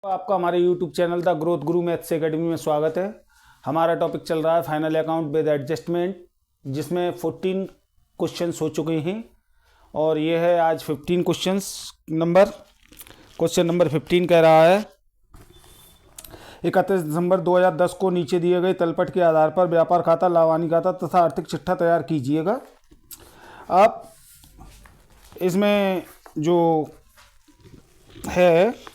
आपका हमारे YouTube channel the growth Guru maths academy में स्वागत है। हमारा टॉपिक चल रहा है फाइनल अकाउंट विद एडजस्टमेंट, जिसमें 14 क्वेश्चंस हो चुके हैं और ये है आज 15 क्वेश्चन नंबर 15 कह रहा है 31 दिसंबर 2010 को नीचे दिए गए तलपट के आधार पर व्यापार खाता, लावानी खाता तथा आर्थिक चिट्ठा तैयार कीजिएगा। अब इसमें जो है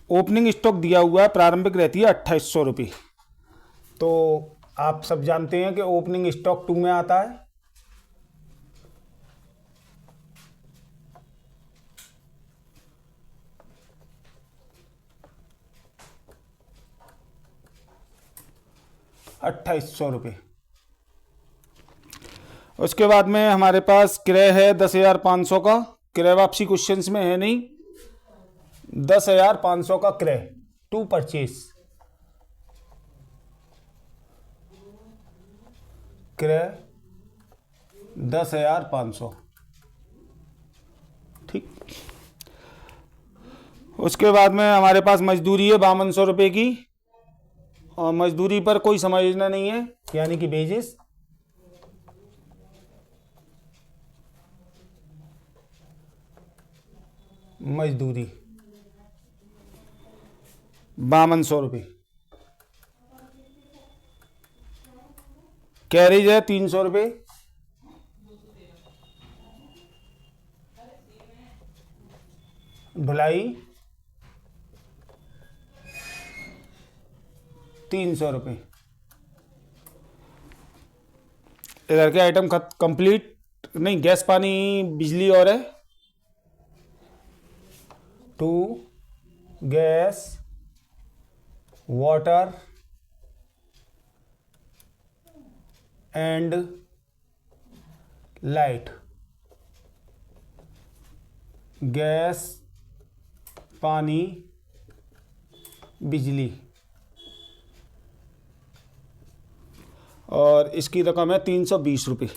ओपनिंग स्टॉक दिया हुआ है, प्रारंभिक रहती है 2800 रुपये। तो आप सब जानते हैं कि ओपनिंग स्टॉक 2 में आता है। ₹2800। उसके बाद में हमारे पास क्रय है 10,500 का। क्रय वापसी क्वेश्चंस में है नहीं। 10,500 का क्रय टू परचेज, क्रय 10,500। ठीक। उसके बाद में हमारे पास मजदूरी है 5200 रुपये की और मजदूरी पर कोई समायोजन नहीं है, यानी कि वेजेस। मजदूरी 5200 रुपये। कैरेज है 300 रुपये। ढुलाई 300 रुपये। इधर के आइटम कंप्लीट नहीं, गैस पानी बिजली और है। 2 gas water and light. Gas, पानी, बिजली। और इसकी रकम है 320 रुपये।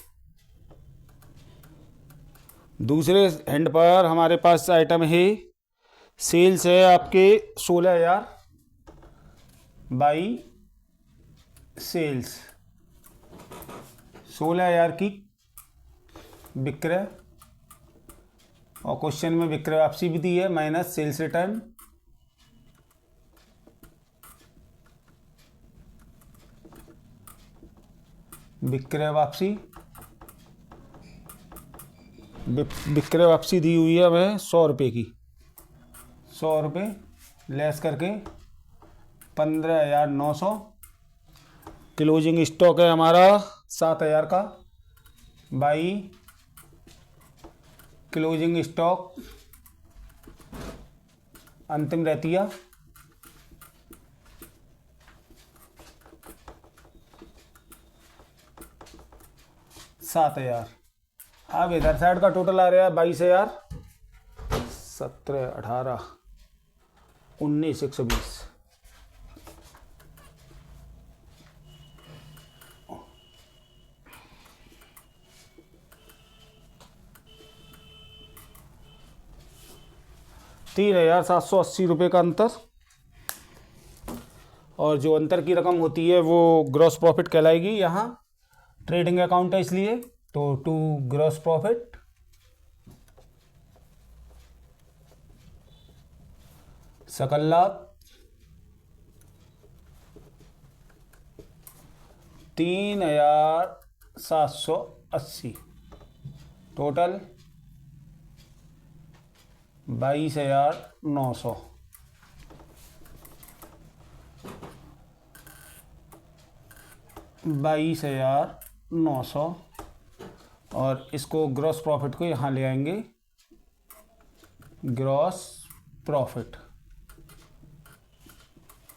दूसरे हैंड पर हमारे पास आइटम है, सेल्स है आपके 16,000 बाई सेल्स। 16,000 की विक्रय और क्वेश्चन में विक्रय वापसी भी दी है माइनस सेल्स रिटर्न। विक्रय वापसी दी हुई है हमें 100 रुपये की। 100 रुपये लेस करके 15,900। क्लोजिंग स्टॉक है हमारा 7,000 का बाई क्लोजिंग स्टॉक अंतिम रहती है 7,000। अब इधर साइड का टोटल आ रहा है 22,000। 17, 18, 19, 120। ₹3,780 का अंतर। और जो अंतर की रकम होती है वो ग्रॉस प्रॉफिट कहलाएगी। यहाँ ट्रेडिंग अकाउंट है इसलिए तो टू ग्रॉस प्रॉफिट सकल लाभ 3,780। टोटल 22,900। और इसको ग्रॉस प्रॉफिट को यहाँ ले आएंगे, ग्रॉस प्रॉफिट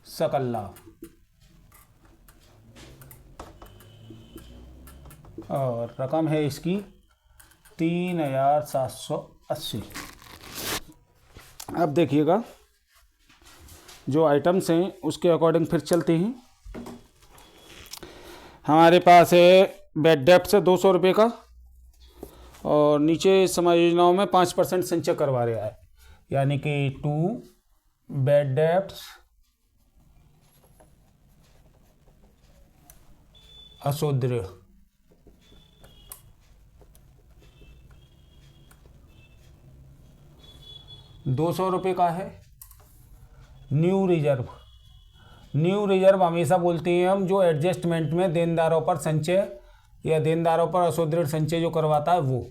सकल लाभ। और रकम है इसकी 3,780। अब देखिएगा जो आइटम्स हैं उसके अकॉर्डिंग फिर चलते हैं। हमारे पास है बेड डेप्ट से 200 रुपये का और नीचे समायोजनाओं में 5% संचय करवा रहा है, यानी कि 2 बैड डेब्ट्स असुदृढ़। 200 रुपये का है न्यू रिजर्व। न्यू रिजर्व हमेशा बोलते हैं हम जो एडजस्टमेंट में देनदारों पर संचय या देनदारों पर असुदृढ़ संचय जो करवाता है वो।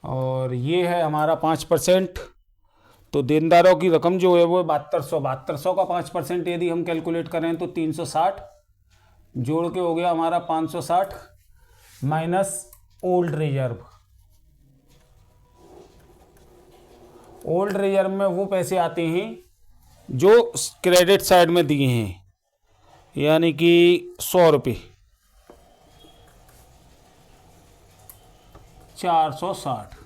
और ये है हमारा 5%। तो देनदारों की रकम जो है वो 7200 का 5% यदि हम कैलकुलेट करें तो 360 जोड़ के हो गया हमारा 560 minus old reserve. Old reserve में वो पैसे आते हैं जो क्रेडिट साइड में दिए हैं, यानी कि 100 रुपये 460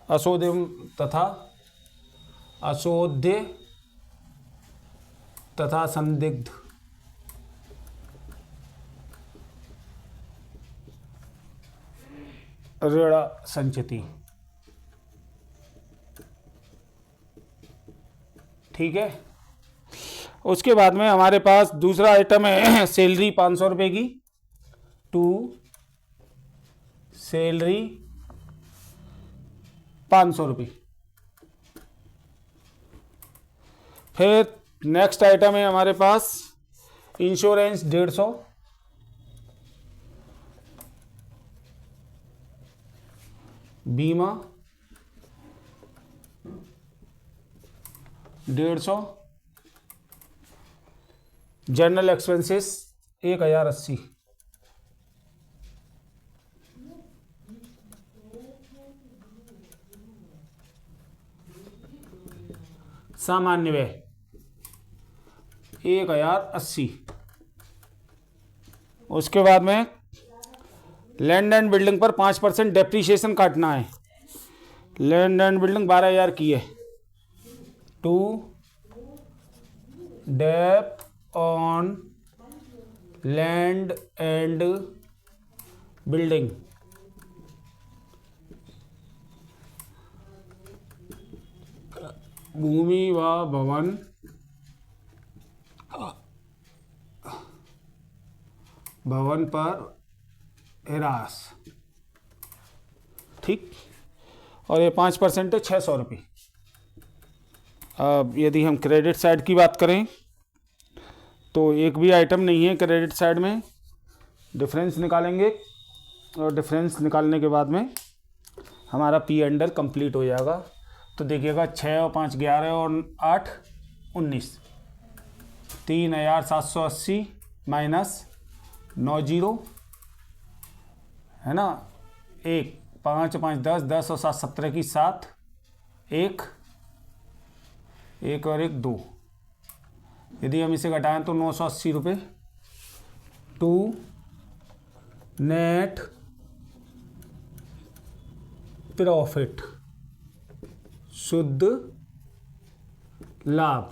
अशोध्य तथा संदिग्ध ऋण संचिति। ठीक है। उसके बाद में हमारे पास दूसरा आइटम है सैलरी 500 रुपये की। टू सैलरी 500 रुपये। फिर नेक्स्ट आइटम है हमारे पास इंश्योरेंस 150। बीमा 150। General expenses 1080। सामान्य व्यय 1080। उसके बाद में लैंड एंड बिल्डिंग पर 5% डेप्रीशिएशन काटना है। लैंड एंड बिल्डिंग 12,000 की है। To dep on land and building भूमि व भवन पर हिरास। ठीक। और ये 5% है 600 रुपये। अब यदि हम क्रेडिट साइड की बात करें तो एक भी आइटम नहीं है क्रेडिट साइड में। डिफरेंस निकालेंगे और डिफरेंस निकालने के बाद में हमारा पी अंडर कंप्लीट हो जाएगा। तो देखिएगा 6 और 5 11 और 8 19 3,780 माइनस 90 है ना। 1 5 5 10 10 और 7 17 की 7 1 1 और 1 2। यदि हम इसे घटाएं तो 980 रुपये। टू नेट प्रॉफिट शुद्ध लाभ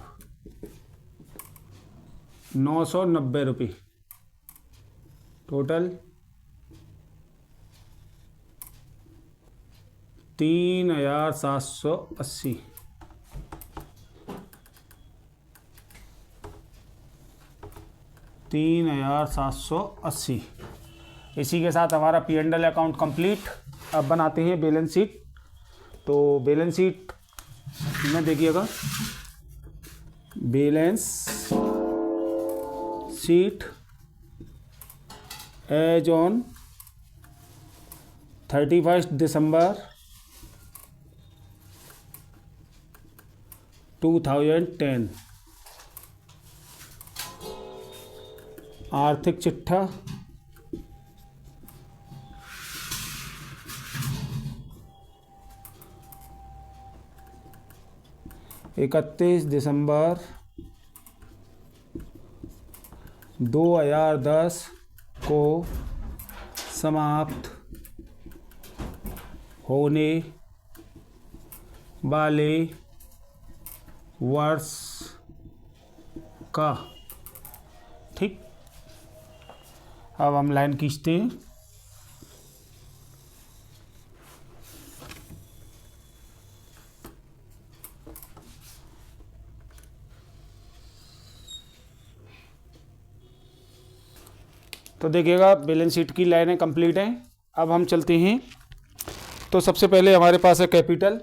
990 रुपये। टोटल 3,780। इसी के साथ हमारा P and L account complete. अब बनाते हैं बैलेंस शीट। तो बैलेंस शीट में देखिएगा बैलेंस शीट एज ऑन 31 दिसंबर 2010। आर्थिक चिट्ठा 31 दिसंबर 2010 को समाप्त होने वाले वर्ष का। ठीक, अब हम लाइन खींचते हैं। तो देखिएगा बैलेंस शीट की लाइनें कंप्लीट हैं। अब हम चलते हैं। तो सबसे पहले हमारे पास है कैपिटल,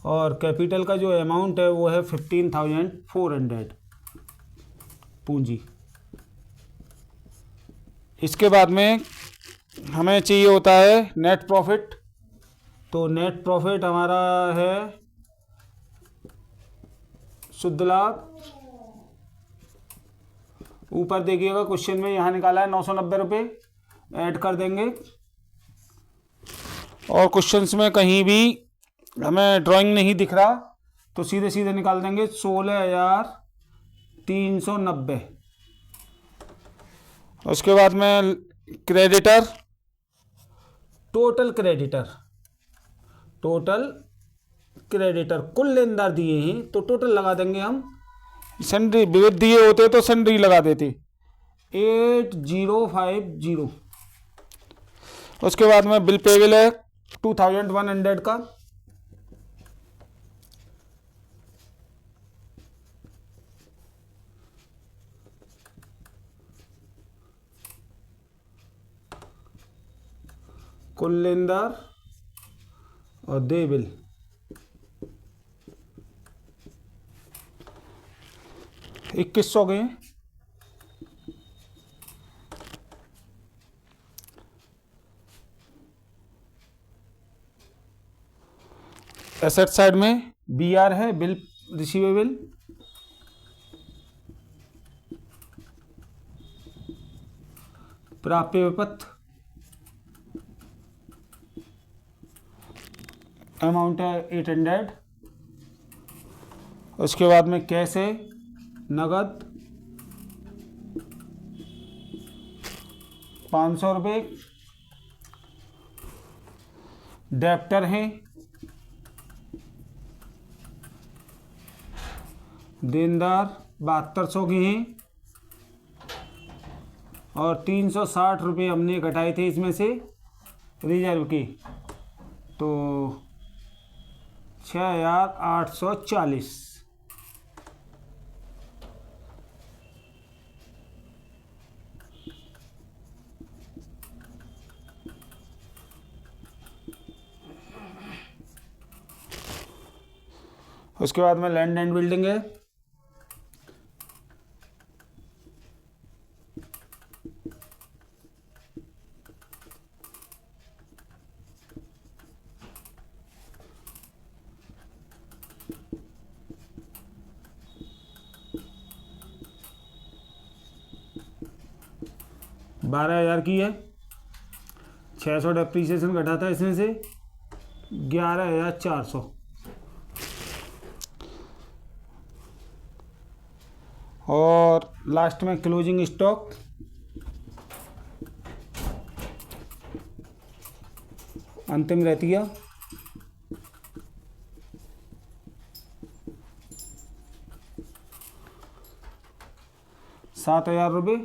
और कैपिटल का जो अमाउंट है वो है 15,400 पूंजी। इसके बाद में हमें चाहिए होता है नेट प्रॉफिट। तो नेट प्रॉफिट हमारा है शुद्ध लाभ। ऊपर देखिएगा क्वेश्चन में यहाँ निकाला है 990 रुपये, ऐड कर देंगे। और क्वेश्चंस में कहीं भी हमें ड्राइंग नहीं दिख रहा तो सीधे सीधे निकाल देंगे 16,390। उसके बाद में क्रेडिटर, टोटल क्रेडिटर कुल लेनदार दिए हैं तो टोटल लगा देंगे हम। सन्ड्री विविध दिए होते तो सन्ड्री लगा देते 8050। उसके बाद में बिल पेबल है 2100 का। कुल लेनदार और दे बिल 2100 गए। एसेट साइड में BR है, बिल रिसीवेबल। प्राप्य विपत्र अमाउंट है 800। उसके बाद में कैश है, नगद 500 रुपये। डेप्टर हैं, देनदार 7200 के हैं, और 360 रुपये हमने घटाए थे इसमें से रिजर्व के, तो 6,840। उसके बाद में लैंड एंड बिल्डिंग है, ₹12,000 की है। 600 डेप्रीसिएशन घटा था इसमें से 11,400। और लास्ट में क्लोजिंग स्टॉक अंतिम रहती है 7,000 रुपये।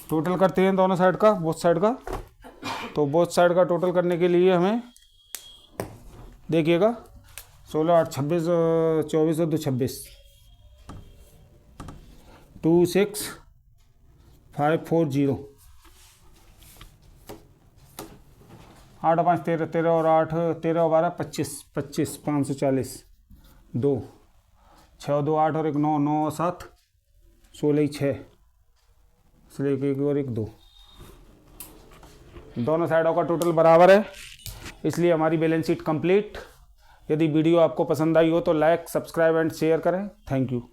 टोटल करते हैं दोनों साइड का, बोथ साइड का। तो बोथ साइड का टोटल करने के लिए हमें देखिएगा 16, 8, 26, 24 और 2 26, 26,540। 8 और 5 13, 13 और 8 13 और 12 25, 540। 2 6 और 2 8 और 1 9, 9 और 7 16, 6 इसलिए 1 और 1 2। दोनों साइडों का टोटल बराबर है, इसलिए हमारी बैलेंस शीट कंप्लीट। यदि वीडियो आपको पसंद आई हो तो लाइक, सब्सक्राइब एंड शेयर करें। Thank you.